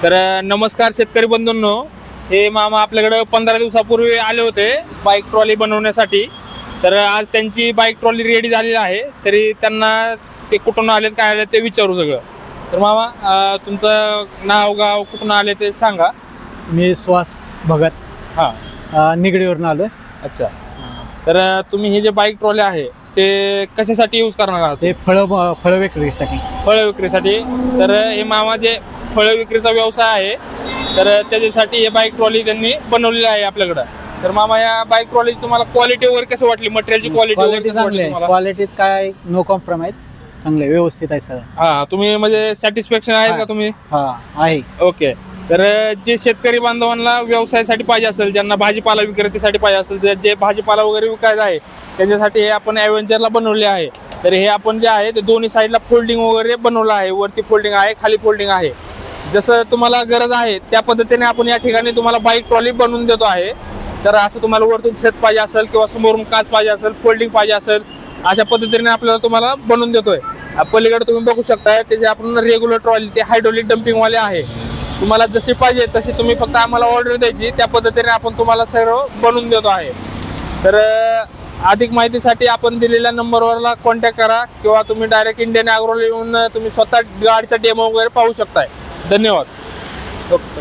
तर नमस्कार शेतकरी बंधूंनो, हे मामा आपल्याकडे 15 दिवसापूर्वी आले होते बाईक ट्रॉली बनवण्यासाठी. तर आज त्यांची बाईक ट्रॉली रेडी झालेली आहे. तरी त्यांना ते कुठून आले काय आले ते विचारू सगळं. तर मामा तुमचं नाव गाव कुठून आले ते सांगा. मी सुहास भगत निगडीवरून आलोय. अच्छा. तर तुम्ही हे जे बाईक ट्रॉली आहे ते कशासाठी यूज करणार आहात? ते फळ विक्रीसाठी. फळ विक्रीसाठी. तर हे मामा जे फळ विक्रीचा व्यवसाय आहे तर त्याच्यासाठी हे बाईक ट्रॉली त्यांनी बनवलेली आहे आपल्याकडं. तर मामा या बाईक ट्रॉलीची तुम्हाला क्वालिटी वगैरे कसं वाटली, मटेरियलची क्वालिटी वगैरे कसं वाटली तुम्हाला? क्वालिटीत काय नो कॉम्प्रोमाइज, चांगले व्यवस्थित आहे सगळं. हा, तुम्ही म्हणजे सॅटिस्फॅक्शन आहे का तुम्ही? आहे. ओके. तर जे शेतकरी बांधवांना व्यवसायासाठी पाहिजे असेल, ज्यांना भाजीपाला विक्रेतेसाठी पाहिजे असेल, जे भाजीपाला वगैरे विकायचा आहे त्यांच्यासाठी हे आपण ॲव्हेंजरला बनवले आहे. तर हे आपण जे आहे ते दोन्ही साईडला फोल्डिंग वगैरे बनवलं आहे. वरती फोल्डिंग आहे, खाली फोल्डिंग आहे. जसं तुम्हाला गरज आहे त्या पद्धतीने आपण या ठिकाणी तुम्हाला बाईक ट्रॉली बनवून देतो आहे. तर असं तुम्हाला वरतून छत पाहिजे असेल किंवा समोरून काच पाहिजे असेल, फोल्डिंग पाहिजे असेल, अशा पद्धतीने आपल्याला तुम्हाला बनवून देतोय. पलीकडे तुम्ही बघू शकता ते जे आपण रेग्युलर ट्रॉली ते हायड्रोलिक डम्पिंगवाले आहे. तुम्हाला जशी पाहिजे तशी तुम्ही फक्त आम्हाला ऑर्डर द्यायची, त्या पद्धतीने आपण तुम्हाला सर्व बनवून देतो आहे. तर अधिक माहितीसाठी आपण दिलेल्या नंबरवरला कॉन्टॅक्ट करा किंवा तुम्ही डायरेक्ट इंडियन ॲग्रोला येऊन तुम्ही स्वतः गाडीचा डेमो वगैरे पाहू शकताय. धन्यवाद. ओके.